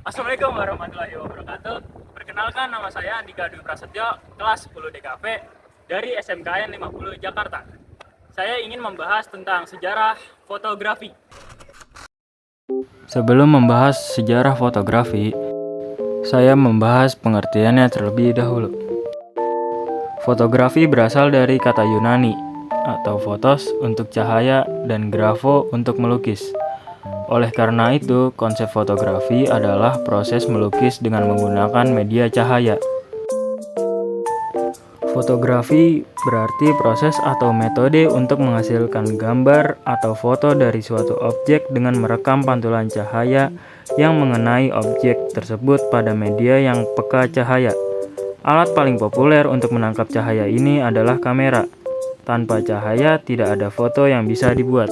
Assalamualaikum warahmatullahi wabarakatuh. Perkenalkan, nama saya Andika Dwi Prasetyo, kelas 10 DKV dari SMKN 50 Jakarta. Saya ingin membahas tentang sejarah fotografi. Sebelum membahas sejarah fotografi, saya membahas pengertiannya terlebih dahulu. Fotografi berasal dari kata Yunani atau photos untuk cahaya dan grafo untuk melukis. Oleh karena itu, konsep fotografi adalah proses melukis dengan menggunakan media cahaya. Fotografi berarti proses atau metode untuk menghasilkan gambar atau foto dari suatu objek dengan merekam pantulan cahaya yang mengenai objek tersebut pada media yang peka cahaya. Alat paling populer untuk menangkap cahaya ini adalah kamera. Tanpa cahaya, tidak ada foto yang bisa dibuat.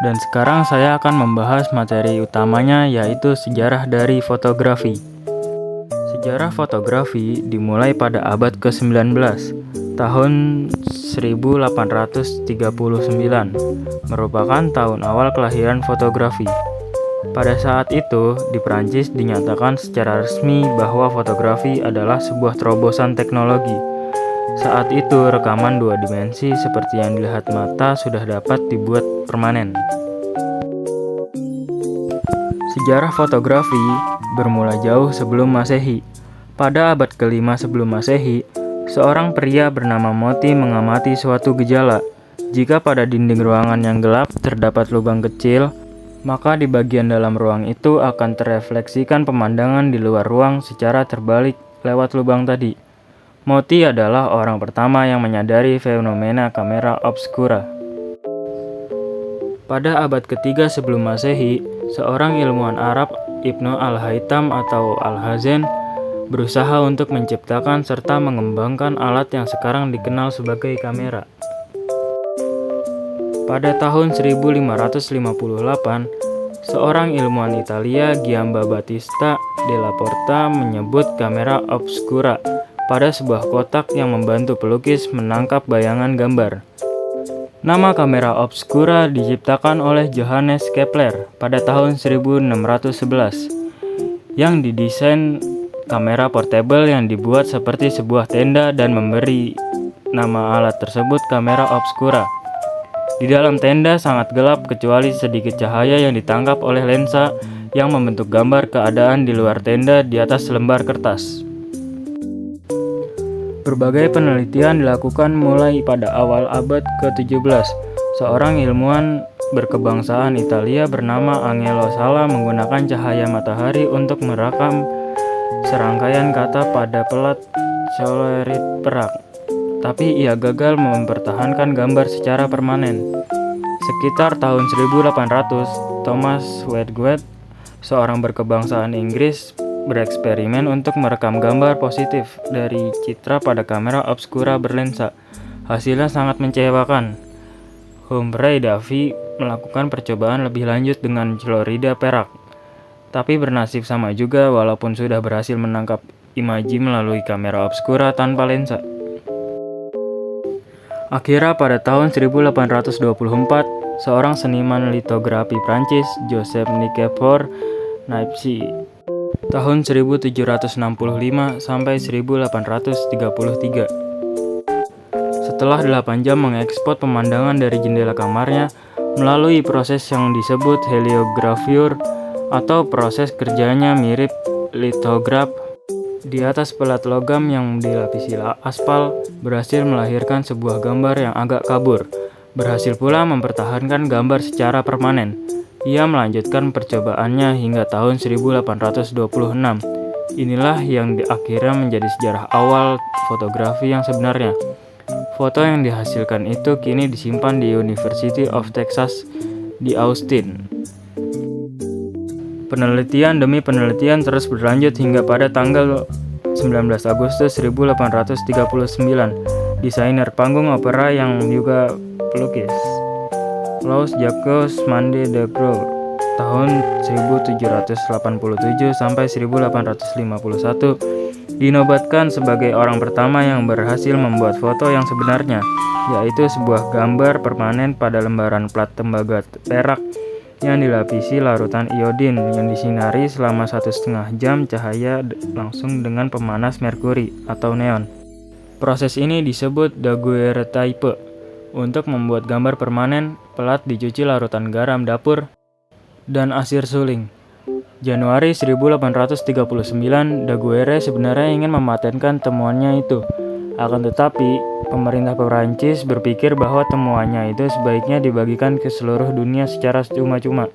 Dan sekarang saya akan membahas materi utamanya, yaitu sejarah dari fotografi. Sejarah fotografi dimulai pada abad ke-19, tahun 1839, merupakan tahun awal kelahiran fotografi. Pada saat itu, di Prancis dinyatakan secara resmi bahwa fotografi adalah sebuah terobosan teknologi. Saat itu, rekaman dua dimensi seperti yang dilihat mata sudah dapat dibuat permanen. Sejarah fotografi bermula jauh sebelum Masehi. Pada abad ke-5 sebelum Masehi, seorang pria bernama Moti mengamati suatu gejala. Jika pada dinding ruangan yang gelap terdapat lubang kecil, maka di bagian dalam ruang itu akan terefleksikan pemandangan di luar ruang secara terbalik lewat lubang tadi. Moti adalah orang pertama yang menyadari fenomena kamera obscura. Pada abad ketiga sebelum Masehi, seorang ilmuwan Arab, Ibnu Al-Haytham atau Al-Hazen, berusaha untuk menciptakan serta mengembangkan alat yang sekarang dikenal sebagai kamera. Pada tahun 1558, seorang ilmuwan Italia, Giamba Battista della Porta, menyebut kamera obscura pada sebuah kotak yang membantu pelukis menangkap bayangan gambar. Nama kamera obscura diciptakan oleh Johannes Kepler pada tahun 1611, yang didesain kamera portable yang dibuat seperti sebuah tenda dan memberi nama alat tersebut kamera obscura. Di dalam tenda sangat gelap kecuali sedikit cahaya yang ditangkap oleh lensa yang membentuk gambar keadaan di luar tenda di atas lembar kertas. Berbagai penelitian dilakukan mulai pada awal abad ke-17. Seorang ilmuwan berkebangsaan Italia bernama Angelo Sala menggunakan cahaya matahari untuk merekam serangkaian kata pada pelat solerit perak. Tapi ia gagal mempertahankan gambar secara permanen. Sekitar tahun 1800, Thomas Wedgwood, seorang berkebangsaan Inggris, bereksperimen untuk merekam gambar positif dari citra pada kamera obscura berlensa. Hasilnya sangat mengecewakan. Humphrey Davy melakukan percobaan lebih lanjut dengan chlorida perak, tapi bernasib sama juga walaupun sudah berhasil menangkap imaji melalui kamera obscura tanpa lensa. Akhirnya pada tahun 1824, seorang seniman litografi Prancis, Joseph Nicephore Niepce, tahun 1765 sampai 1833. Setelah 8 jam mengekspor pemandangan dari jendela kamarnya melalui proses yang disebut heliografure atau proses kerjanya mirip litograf di atas pelat logam yang dilapisi aspal, berhasil melahirkan sebuah gambar yang agak kabur. Berhasil pula mempertahankan gambar secara permanen. Ia melanjutkan percobaannya hingga tahun 1826. Inilah yang akhirnya menjadi sejarah awal fotografi yang sebenarnya. Foto yang dihasilkan itu kini disimpan di University of Texas di Austin. Penelitian demi penelitian terus berlanjut hingga pada tanggal 19 Agustus 1839, desainer panggung opera yang juga pelukis, Louis Jacques Mande de Groot, tahun 1787 sampai 1851, Dinobatkan sebagai orang pertama yang berhasil membuat foto yang sebenarnya, yaitu sebuah gambar permanen pada lembaran plat tembaga perak yang dilapisi larutan iodin yang disinari selama 1,5 jam cahaya langsung dengan pemanas merkuri atau neon. Proses ini disebut daguerreotype. Untuk membuat gambar permanen, pelat dicuci larutan garam dapur dan asir suling. Januari 1839, Daguerre sebenarnya ingin mematenkan temuannya itu. Akan tetapi, pemerintah Perancis berpikir bahwa temuannya itu sebaiknya dibagikan ke seluruh dunia secara cuma-cuma.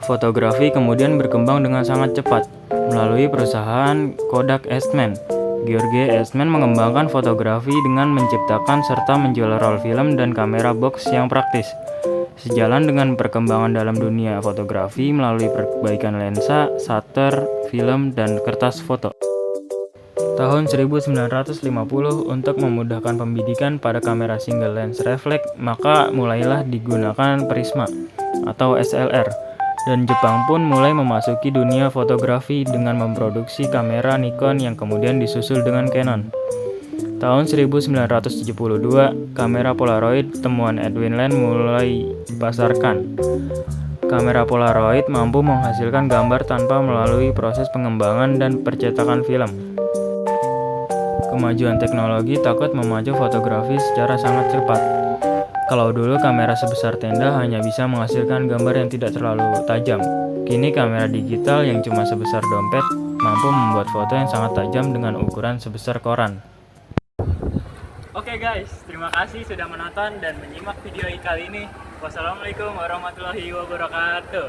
Fotografi kemudian berkembang dengan sangat cepat melalui perusahaan Kodak Eastman. George Eastman mengembangkan fotografi dengan menciptakan serta menjual roll film dan kamera box yang praktis. Sejalan dengan perkembangan dalam dunia fotografi melalui perbaikan lensa, shutter, film, dan kertas foto. Tahun 1950, untuk memudahkan pembidikan pada kamera single lens reflex, maka mulailah digunakan prisma atau SLR. Dan Jepang pun mulai memasuki dunia fotografi dengan memproduksi kamera Nikon yang kemudian disusul dengan Canon. Tahun 1972, kamera Polaroid temuan Edwin Land mulai dipasarkan. Kamera Polaroid mampu menghasilkan gambar tanpa melalui proses pengembangan dan percetakan film. Kemajuan teknologi takut memacu fotografi secara sangat cepat. Kalau dulu kamera sebesar tenda hanya bisa menghasilkan gambar yang tidak terlalu tajam, kini kamera digital yang cuma sebesar dompet mampu membuat foto yang sangat tajam dengan ukuran sebesar koran. Oke guys, terima kasih sudah menonton dan menyimak video kali ini. Wassalamualaikum warahmatullahi wabarakatuh.